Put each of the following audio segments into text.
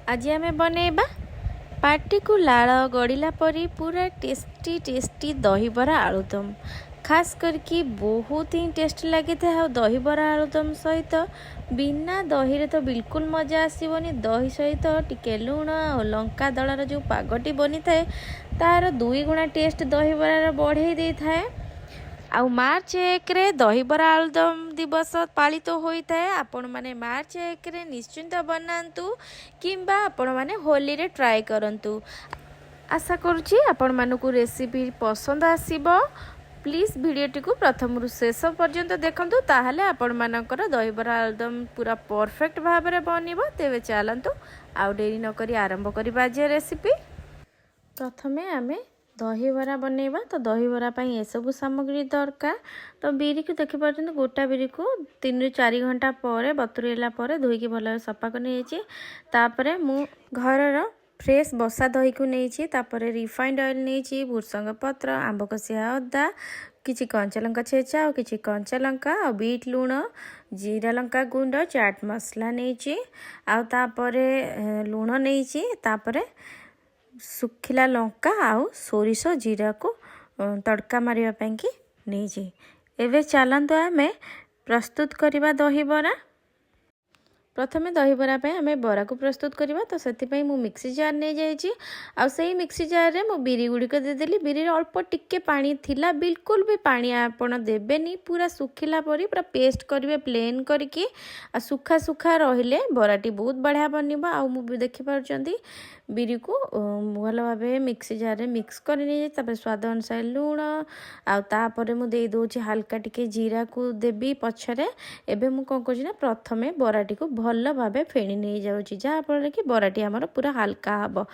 आज आम बनैबा पार्टी को लाल गड़िला परी पूरा टेस्टी टेस्टी दहीबरा आलुदम। खास करके बहुत ही टेस्ट लगी था। दहीबरा आलुदम सहित बिना दही तो बिल्कुल मजा आसबनी। दही सहित टिके लुण और लंका दलार जो पागटी बनी थाए तार दुई गुणा टेस्ट दहीबरार बढ़े दे थाए। आउ मार्च 1 रे दहीबरा आलुदम दिवस पालित होता है। आपण माने मार्च 1 रे निश्चिंत बनातु किंबा आपण माने होली रे ट्राए करंतु। आशा करुँची आपण मानकु रेसिपी पसंद आसीबो। प्लीज वीडियोटी को प्रथम रु शेष पर्यंत देखंतु, ताहले आपण मानकर दहीबरा आलुदम पूरा परफेक्ट भाव में बनिबो। तेबे चलंतु आउ डेरी न करी आरंभ करिबा आज रेसिपी। प्रथमे आमे दहीबरा बनैबा। तो दहीबरा पाई ए सब सामग्री दरकार। तो बिरी को देखि पारछन, गोटा बिरी को 3 ରୁ 4 घंटा पर बतुरेला पर धोईकी भल सफा कर नहीं। तापरे मु घरर फ्रेश बसा दही को नहीं। तापरे रिफाइंड ऑयल नहीं, भुर्संग पत्र, आंब कसिया अदा, किछि कंचा लंका छेचा और किछि कंचा लंका और बीट लुण, जीरा लंका गुंड, चाट मसला नहीं आ तापरे लुण नहीं। तापरे सुखिला लंका आउ सोरिष जीरा को तड़का मारिया ପାଇଁ कि नहीं। एबे चलंतु आमे प्रस्तुत करिबा दहीबरा। प्रथमे दहीबरा पे आमे बरा को प्रस्तुत करिबा। तो सेति पई मु मिक्सी जार नै जाईची। आ सेही मिक्सी जार रे मु बिरी गुडी को दे देली। बिरी रे अल्प टिके पानी थिला, बिल्कुल भी पानी आपण देबेनी। पूरा सुखिला परी पूरा पेस्ट करिवे प्लेन करके। आ सुखा सुखा रहिले बराटी बहुत बढ़िया बनिबा। आ मु देखि पारचंती बिरी को भल भावे मिक्सी जार रे मिक्स कर नहीं। तापर स्वाद अनुसार लुण आ तापर मु दे दोची हल्का टिके जीरा को देबी पछरे। एबे मु कोन करछि ना प्रथमे बराटी को भल भावे फेणी नहीं जाउची, जहाँ फल कि बराटी आमर पूरा हल्का हबो।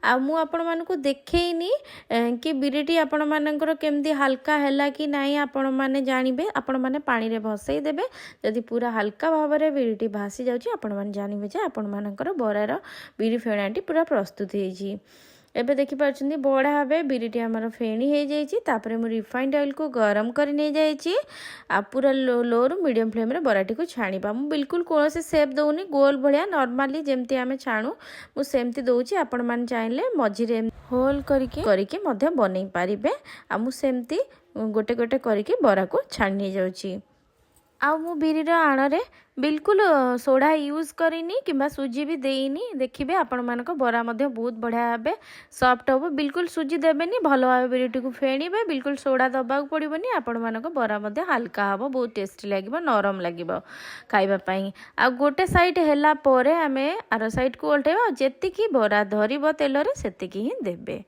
आ मु आपण मानकु देखैनी कि बिरीटी आपण मानकर केमती हल्का हैला कि नाही आपण माने जानिबे। आपण माने पानी रे भसई देबे। जदि पूरा हल्का भावरे बिरीटी भासी जाउची आपण माने जानिबे जे आपण मानकर बरार बिरी फेणाटी पूरा प्रस्तुत ହେଇଛି। एबे देखि पारछंती बड़ा भावे बिरीटी आमर फेणी हो जाइए। तापरे मु रिफाइंड ऑयल को गरम कर नहीं जाइए। आ पूरा लो रु मीडियम फ्लेम रे बराटी को छाणीबा। मु बिल्कुल कौन से शेप दउनी, गोल भलिया नॉर्मली जेमती आमे छाणु मु सेमती दउची। आपण मान चाहिले मझिरे होल करके मध्य बनै पारिबे। आ मु सेमती गोटे गोटे करके बरा को छाणी जाउची। आउ मु बिरीर आणरे बिल्कुल सोडा यूज करिनी किंबा सुजी भी देइनी। देखिबे आपण मानक बरा मध्य बहुत बढ़िया भाबे सॉफ्ट हो। बिल्कुल सुजी देबेनी, भल भाबे बिरीटी को फेणीबे। बिल्कुल सोडा दबाक पड़िबनी। आपण मानक बरा मध्य हल्का हबो, बहुत टेस्टी लागिबो, नरम लागिबो खाइबा पई। आ गोटे साइड हैला परे आमे आरो साइड को उल्टेबा। जेतिकी बरा धरिबो तेल रे सेतिकी ही देबे।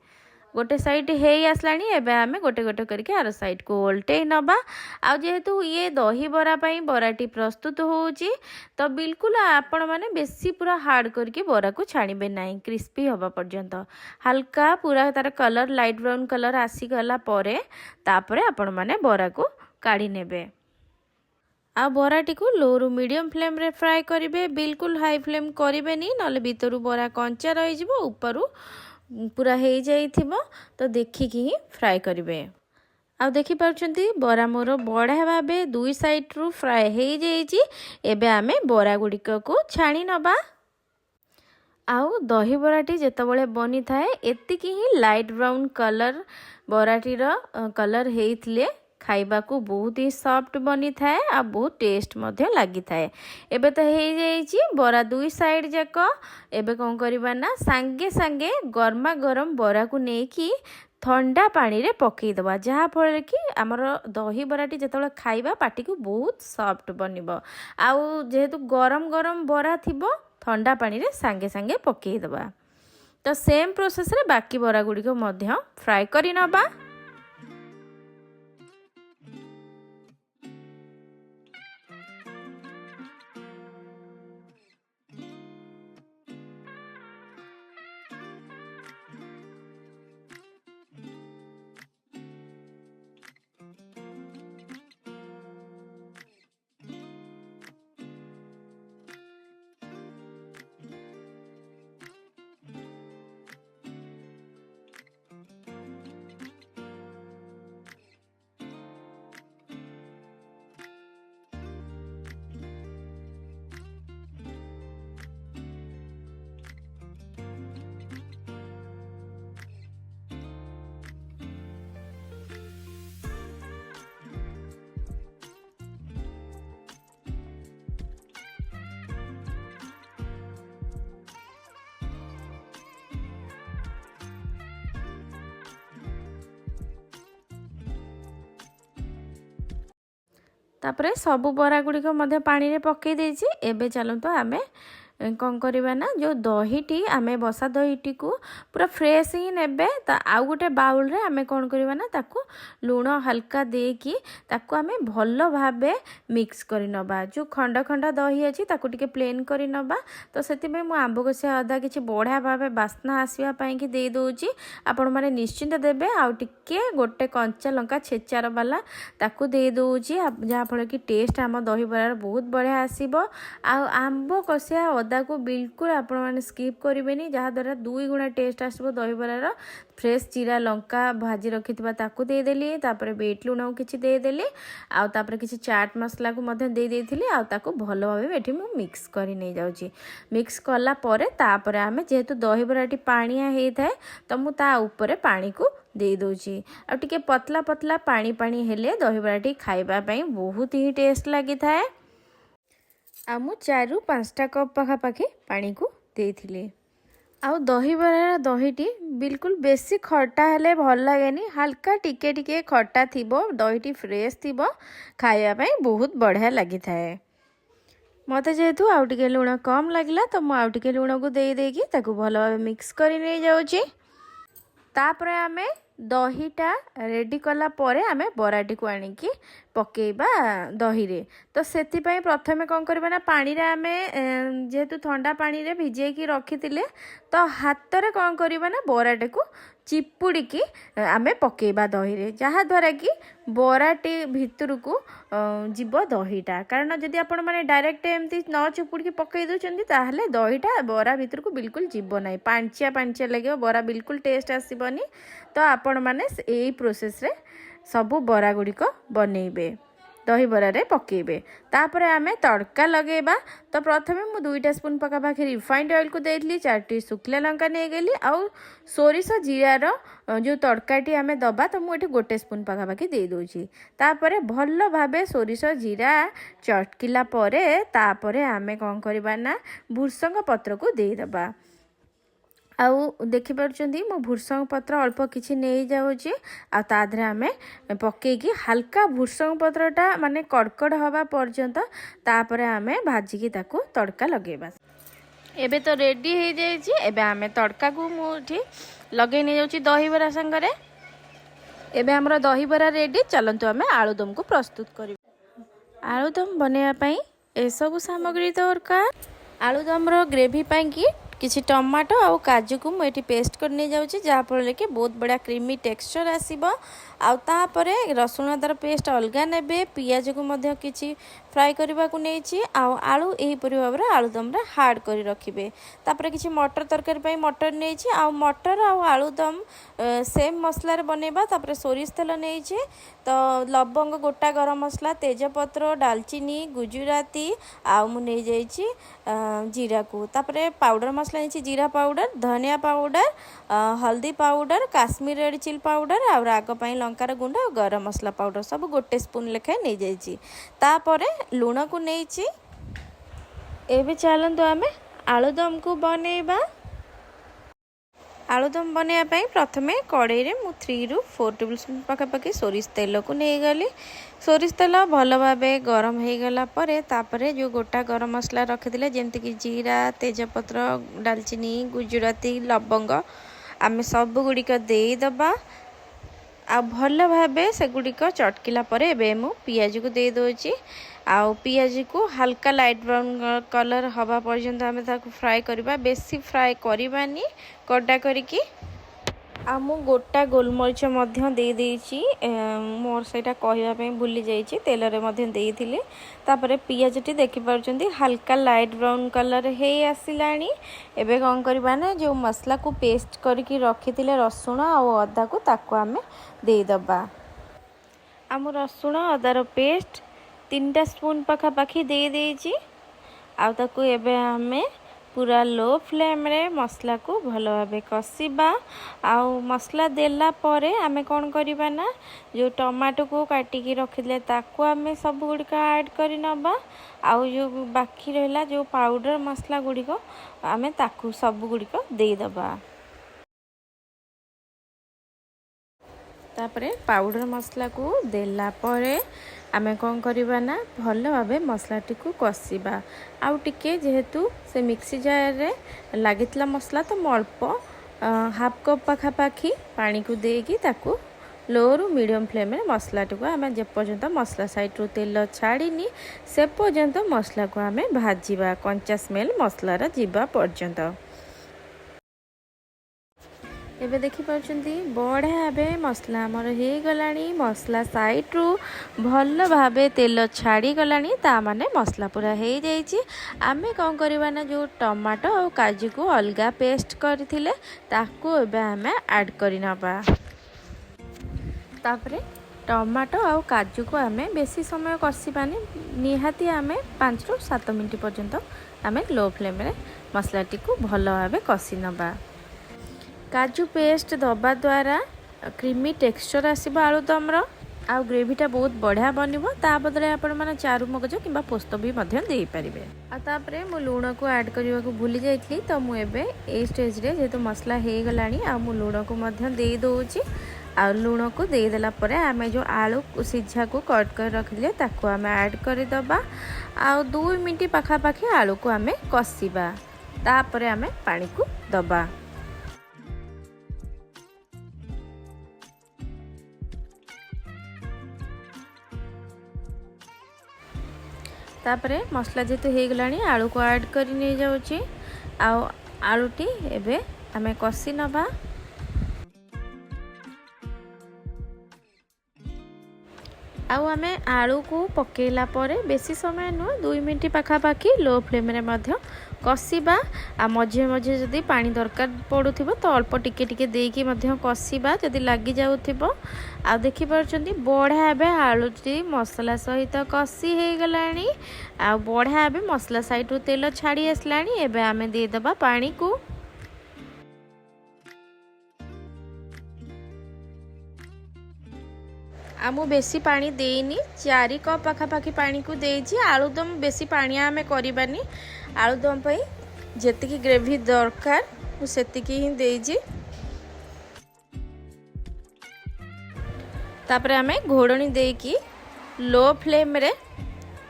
गोटे साइड हे आसलानी। एबे आमे गोटे गोटे करके आर साइड को ओल्टे नबा। आ जेहेतु ये दही बरा पई बराटी प्रस्तुत होउची, तो बिल्कुल आपण माने बेसी पूरा हार्ड करके बरा को छाणीबे नाही, क्रिस्पी होबा पर्यंत। हल्का पूरा तार कलर लाइट ब्राउन कलर आसी गला परे तापरे आपण माने बरा को काढी नेबे। आ बराटी को लो रु मीडियम फ्लेम रे फ्राई करिवे। बिल्कुल हाई फ्लेम करिवे नी, नले भीतरु बरा कंचा रहि जिवो, उपरु पूरा हो जाइथिबो। तो देखिकी ही फ्राए करिवे। आ देखि पारछंती बरा मोर बढ़िया भाबे दुई साइड रु फ्राए हो जाइछि। एबे आमे बरा गुड़िक को छाणी नबा। आउ दही बराटी जेतबळे बनी थाए एतिकी ही लाइट ब्राउन कलर बराटीर कलर हेइथिले खाइबा को बहुत ही सॉफ्ट बनी थाए। आ बहुत टेस्ट मध्य लगी थाए। एबे तो हो जाइछि बरा दुई साइड जाक। एबे कौन करबा ना सांगे सांगे गरमा गरम बरा को नेकी ठंडा पानी रे पकई दबा, जहाँ फल कि आमर दही बराटी जेतबळे खाइबा पाटी को बहुत सॉफ्ट बनिबो। आउ जेहेतु गरम गरम बरा थिबो ठंडा पानी रे सांगे सांगे पकई दबा। तो सेम प्रोसेस रे बाकी बरा गुडी को मध्य फ्राई करि नबा। तापरे सबु बरा गुड़िक पानी पकई देछि। एबे चलतु आमे कौन करवा ना जो दहीटी आमे बसा दहीटी को पूरा फ्रेश ही नेबे। आउ गोटे बाउल रे आमे कौन करवा ना ताकू लूण हल्का देकी ताकू आमे भल भाबे मिक्स करि नबा। जो खंड खंड दही अछि ताकू टिके प्लेन करि नबा। तो सेति में मु आंब कसिया अदा किछि बढ़िया भाबे बास्ना आसीबा पई कि दे दोछि। आपण माने निश्चिंत देबे। आउ टिके गोटे कंचा लंका छेचार वाला ताकू दे दोछि जहा फल कि टेस्ट आम दही बरार बहुत बढ़िया आसीबो। आउ आंब कसिया अदा को बिल्कुल आपण माने स्किप करिवेनी जहा द्वारा 2 गुणा टेस्ट आसीबो दही बरार। फ्रेश जीरा लंका भाजी रखिथिबा ताकू दे देली। तापर बीट लूण किछि दे देली। आउ तापर किछि चाट मसला को मध्य दे देथिली। आउ ताकू भलो भाबे एठी मु मिक्स करि नै जाउची। मिक्स कला परे तापर आमे जेहेतु दही बराटी पानिया हेइ थाए तो मु ता ऊपर पानी को दे दोची। आ टिके पतला पतला पानी पानी हेले दही बराटी खाइबा पई बहुत ही टेस्ट लागि थाए। आ मु 4 ରୁ 5टा कप पाखापाखि पानी को देथिली। आउ दही बरार दहीटी बिल्कुल बेसी खट्टा हेले भल लागेनी। हल्का टिके टिके खट्टा थिबो दहीटी फ्रेश थिबो खाइबा पई बहुत बढ़िया लागि थाए। मते जेहेतु आउ टिके लूण कम लागला तो मु आउ टिके लूण को दे देकी ताकू भल भाबे मिक्स करि नै जाउची। तापरे आमे दहीटा रेडी कला परे आमे बराटी को आनिकी पकेइबा दही रे। तो सेति पई प्रथमे कोन करबा ना पानी रे आमे जेहेतु ठंडा पानी रे भिजे की रखितिले तो हाथ रे कोन करबा ना बराटी को चिपुड़ी की आमे पकेइबा दही रे जहा द्वारा कि बराटी भितर को जीव दहीटा। कारण जदि आपण माने डायरेक्ट एमती न चिपुड़ी की पकई दोचंदी ताहले दहीटा बरा भितर को बिल्कुल जीव नाही। पांचिया पांचिया लगे बरा बिल्कुल टेस्ट आसीबनी। तो आपण माने एई प्रोसेस रे सबु बरा गुडी को बनेइबे दही बरा रे पकेइबे। तापरे आमे तड़का लगेबा। तो प्रथमे मु 2 स्पून पकापाखि रिफाइंड ऑयल को देइली। 4टी सुखला लंका नै गेली। आउ सोरिष जीरा रो जो तड़काटी आमे दबा तो मु एठी 1 स्पून पकापाखि दे दोची। तापरे भल्लो भाबे सोरिष जीरा चटकिला परे तापरे आमे कोन करबा ना भुर्संग पत्र को दे दबा। आउ देखि परचंदी मो भुर्संग पत्र अल्प किछि नै जाउची। आ ताधरे आमे पकेकी हल्का भुर्संग पत्रटा माने कड़कड़ हवा पर्यंत तापरे आमे भाजी की ताकू तड़का लगेबा। एबे तो रेडी हे जाइची। एबे आमे तड़का को मुठी लगे नै जाउची दही बरा संगरे। एबे हमरा दही बरा रेडी। चलंतु आमे आलूदम को प्रस्तुत करी। आलूदम बनेया पई ए सब सामग्री दरकार। आलूदम रो ग्रेवी पई की किसी टमाटो और काजू को मुझे पेस्ट करने जाऊँगी जहाँफल कि बहुत बढ़िया क्रीमी टेक्सचर आसीबो। आउ तापरे रसुण अदार पेस्ट अलगा नेबे। पियाज को मध्य किछि फ्राई करबा को नेछि। आउ आलू एही परि भाबरे आलूदम रे हार्ड करी रखिबे। तापरे किछि मटर तरकारी पई मटर नेछि। आउ मटर आउ आलूदम सेम मसला रे बनेबा। तापरे सोरिष तेल नेछि। तो लवंग गोटा गरम मसला तेजपत्र दालचीनी गुजराती आउ मु नै जाइछि जीरा को। तापरे पाउडर मसला नेछि जीरा पाउडर धनिया पाउडर हल्दी powder Kashmir red chilli powder आउ राग पई लंकार गुंड और गरम मसला पाउडर सब 1 स्पून लेखाए नै जाइछि। तापरे लूण को नेछि। एबे चलंतु आमे आलूदम को बनेबा। आलूदम बनैया पई प्रथमे कड़ाई रे मु 3 ରୁ 4 टेबलस्पून पाखापाखि सोरिष तेल को नहीं गली। सोरिष तेल भल भाबे गरम हो गला परे तापरे जो गोटा गरम मसला रखिथिले जेमति कि जीरा तेजपत्र दालचीनी गुजराती लवंग आमे सब गुड़िक दे दबा। आ भल भाबे से गुड़िक चटकिला परे एबे मु पियाज को दे दोची। आउ पियाज को हल्का लाइट ब्राउन कलर हवा पर्यंत आमे ताको फ्राई करबा। बेसी फ्राई करबानी कड़ा करिकी। आ मु गोटा गोलमरिच मध्य दे देइची। मोर सेटा कहया पे भूली जाइची तेल रे मध्य देइथिली। तापरे पियाजटी देखि परचंदी हल्का लाइट ब्राउन कलर हे आसिलानी। एबे कोन करबा ना जो मसला को पेस्ट करके रखिथिले रसुण आ अदा को ताको आमे दे दबा। आम रसुण अदार पेस्ट 3टा स्पून पाखापाखि दे देइची। आ ताको एबे आमे पूरा लो फ्लेम रे मसला को भल भाबे कसिबा। आउ मसला देला परे आमे कोन करिबा ना जो टमाटो को काटिकी रखिले ताको आमे सब गुड़िक ऐड करि नबा। आउ जो बाकी रहला जो पाउडर मसला गुड़िक आमे ताको सब गुड़िक दे दबा। तापरे पाउडर मसला को देला परे आमे कौन करवा ना भल भाव मसलाटी को कषा आउ टिके जेहेतु से मिक्सी जार रे लागितला मसला तो अल्प हाफ कप पाखापाखी पानी को देकी ताकू लो रु मीडियम फ्लेम में मसलाटी को आम जेपर्यंत मसला साइड रू तेल छाड़ीनी से पर्यंत मसला को आम भाजवा कंचा स्मेल मसलार जीवा पर्यंत। एबे देखि पार्छन्ती बढ़िया भावे मसला आमर हो गलानी मसला साइड रू भल भावे तेल छाड़ी गलानी ता माने मसला पूरा हो जाइए। आमे कौन करवा ना जो टमाटो और काजू को अलग पेस्ट करथिले ताकू एबे आमे ऐड करि नबा। तापरे टमाटो और काजू को आमे बेसी समय कषिबानी निहाती आमे 5 ରୁ 7 मिनट पर्यंत आमे लो फ्लेम में मसलाटी को भल भावे कषि नबा। काजू पेस्ट दबा द्वारा क्रीमी टेक्सचर आसीबो आलुदम रो आ ग्रेवीटा बहुत बढ़िया बनिबो। ता बदले आपण माने चारु मगज किंबा पोस्त भी मध्य देई परिबे। आ तापरे मु लूण को ऐड करबा को भूली जाइथली तो मु एबे ए स्टेज रे जेतो मसला हे गलानी आ मु लूण को मध्य देई दोउची। आ लूण को दे देला परे आमे जो आलू सिझा को कट कर रखिले ताको आमे ऐड करि दबा आ 2 मिनिट पाखा पाखी आलू को आमे कसिबा तापरे आमे पानी को दबा। तापरे मसला जेतु हो गलानी आलू को ऐड करी नहीं जाउची आ आलूटी एबे आमे कसी नबा। आउ आमे आलू को पकेला परे बेसी समय नुह 2 मिनिट पाखापाखी लो फ्लेम रे मध्य कषिबा आ मझे मझे जदि पानी दरकार पड़ुथिबो तो अल्प टिके टिके देकी मध्य कषिबा जदि लागी जाउथिबो। आ देखि पारछन्ती बढ़िया बे आलूटी मसला सहित कषि हे गलानी आ बढ़िया बे मसला साइड रो तेल छाड़ी आसलानी। एबे आमे दे दबा पानी को आमु बेसी पानी देनी 4 कप पाखापाखी पानी को देइछि। आलुदम बेसी पानी आमे करिबानी आलुदम पई जेतिकी ग्रेवी दरकार सेतिकी ही देइछि। तापरे आमे घोड़नी देकी लो फ्लेम रे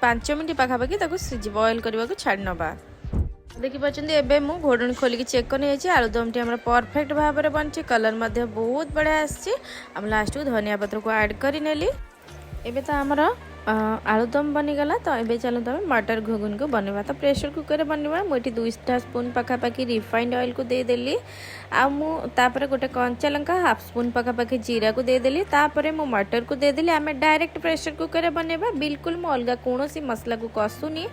5 मिनिट पाखापाखी ताको बॉयल करबा को छाड़ नबा। देखि पाचंदी एबे मु घोड़नी खोलिकी चेक करने जाइए आलुदम टी हमरा परफेक्ट भाव में बनछि कलर मध्य बहुत बढ़िया आछि। हम लास्ट को धनिया पत्र को ऐड करि नेली। एबे तो हमर आलुदम बनीगला तो एबे चलो तमें मटर घुगुन को बनवा तो प्रेशर कुकर बनवा मुझे 2 स्पून पाखापाखी रिफाइंड ऑयल को दे देली आ मु तापरे गोटे कंचा लंका हाफ स्पून पाखापाखी जीरा को दे देली तापरे मु मटर को दे देली। आमे डायरेक्ट प्रेशर कुकर बनवा बिल्कुल मु अलग कोनोसी मसला को कसुनी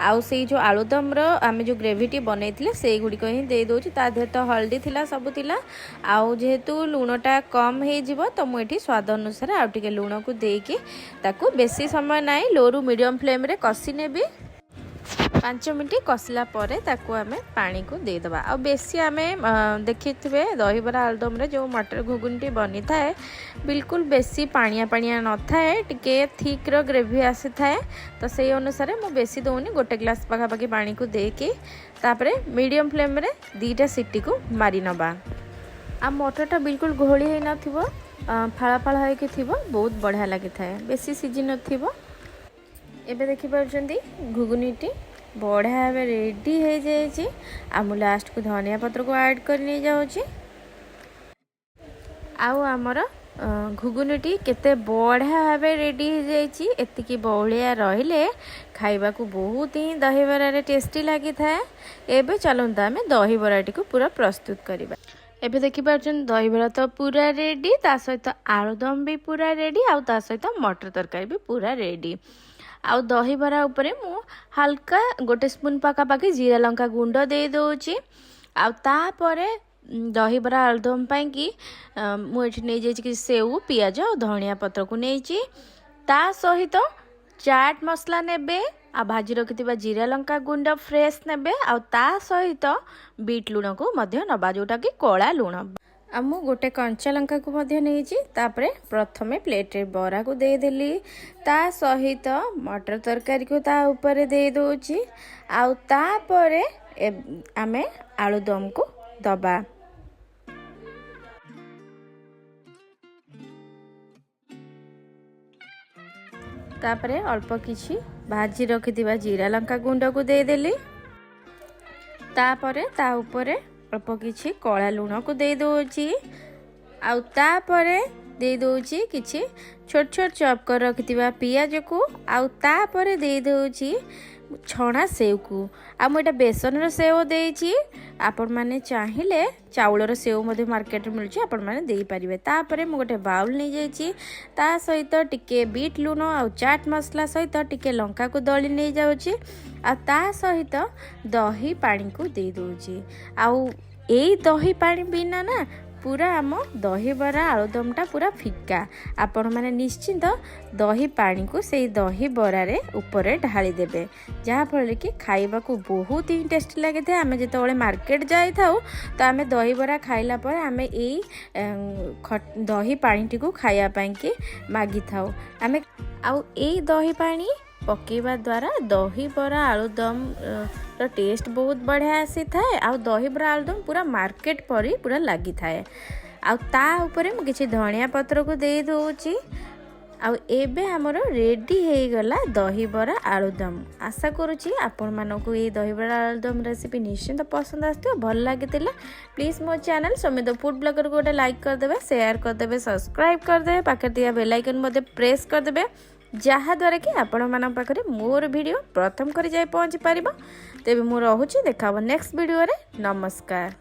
आउ से जो आलुदम रो आमे जो ग्रेवीटी बनैथिले से गुडी को ही दे दोची। ता देह तो हल्दी थिला सब थिला आउ जेहेतु लूणटा कम हे जिवो तो मु एठी स्वाद अनुसार आउ टिके लूण को देकी ताकू बेसी समय नाई लो रु मीडियम फ्लेम रे कसी नेबी 5 मिनिट कसिला परे ताकू आमे पानी को दे दबा। आ बेसी आमे देखिथिबे दहीबरा आलुदम रे जो मटर घुगुनटी बनी थाए बिल्कुल बेसी पानिया पानिया न थाए टिके थिक रो ग्रेवी आसी थाए तो सेही अनुसार मु बेसी दोनी गोटे ग्लास पाखा पाखी पानी को देके तापरे मीडियम फ्लेम रे 2टा सीटी को मारी नबा। आ मटरटा बिल्कुल घोली हे नथिबो फाळा फाळा है कि थिबो बहुत बढ़िया लगी थाए बेसी सीझी नथिबो। एबे देखि पारछन्ती घुगुनीटी बढ़िया भाव रेडी हो जाइए। आम लास्ट को धनिया पत्र को ऐड कर नहीं जाऊँगी। आउ आमर घुगुनीटी केते बढ़िया भाव रेडी हो जाइए। एतिकी बहलिया रहिले खाइबा को बहुत ही दहीबरा टेस्टी लगी थाए। एबे चलंतु आमे दहीबराटी को पूरा प्रस्तुत करिबा। एबे देखि पारछन दहीबरा तो पूरा रेडी ता सहित आलुदम भी पूरा रेडी आउ ता सहित मटर तरकारी भी पूरा रेडी। आउ दहीबरा उपरे मु हल्का 1 स्पून पाखापाखी जीरा लंका गुंड दे दोची। आउ तापरे दहीबरा आलुदम पाई कि मुझे नहीं जाइए कि सेव पियाज और धनिया पत्र को नहीं ता सहित चाट मसला नेबे आ भाजी रखिथिबा जीरा लंका गुंड फ्रेश नेबे आ ता सहित बीट लूण को मध्य नबा जोटा कि कला लूण आ मु गोटे कंचा लंका को मध्य नहीं तापरे प्रथमे प्लेट रे बरा को दे देली ता सहित मटर तरकारी को ता ऊपर दे दोची आ तापरे आमे आलुदम को दबा। तापरे अल्प किछि भाजी रखिथिबा जीरा लंका गुंड को देदेली तापरे ता उपरे अल्प किछि कला लूण को दे दोछि आउ तापरे दे दोछि किछि छोट छोट चॉप कर रखिथिबा पियाज को आउ तापरे दे दोछि छणा सेव को आ मुझे बेसन रो सेव देछि आपण माने चाहिए चाउलर सेव मध्य मार्केट मिलुछि आपण माने देई परिबे तापरे मु गोटे बाउल नै जाइछि ता सहित टिके बीट लूण आ चाट मसला सहित टिके लंका को दली नै जाउछि आ ता सहित दही पानी को दे दोछि आउ एई दही पानी बिना ना पूरा आम दहीबरा आलुदमटा पूरा फिका आपण माने निश्चिंत दही पानी को से दही बरारे ऊपर ढाली देबे जहाँफल कि खाइबा को बहुत ही टेस्टी लगे थे। आम जो मार्केट जाई थाउ तो आम दहीबरा खाइला पर आम यही दही पानी को खाया पाई कि मागी थाउ आम आउ यही दही पानी पकेवा द्वारा दहीबरा आलुदम टेस्ट बहुत बढ़िया आसी थाए आउ दहीबरा आलुदम पूरा मार्केट परी पूरा लगी थाए आउ ता ऊपर मु किछि धनिया पत्र को दे दोछि आउ एबे हमरो रेडी हे गला दहीबरा आलुदम आशा करूछि आपण मानको ए दहीबरा आलुदम रेसिपी निश्चित पसंद आस्थियो भल लागितिला प्लीज मो चैनल समित फूड ब्लॉगर को लाइक कर देबे शेयर कर देबे सब्सक्राइब कर देबे पाखे दिया बेल आइकन मध्ये प्रेस कर देबे जहाँ द्वारा कि आपण मान पाखे मोर वीडियो प्रथम करी जाए पहुँची पारिबो तेबे मु रहूछि देखा नेक्स्ट वीडियो रे नमस्कार।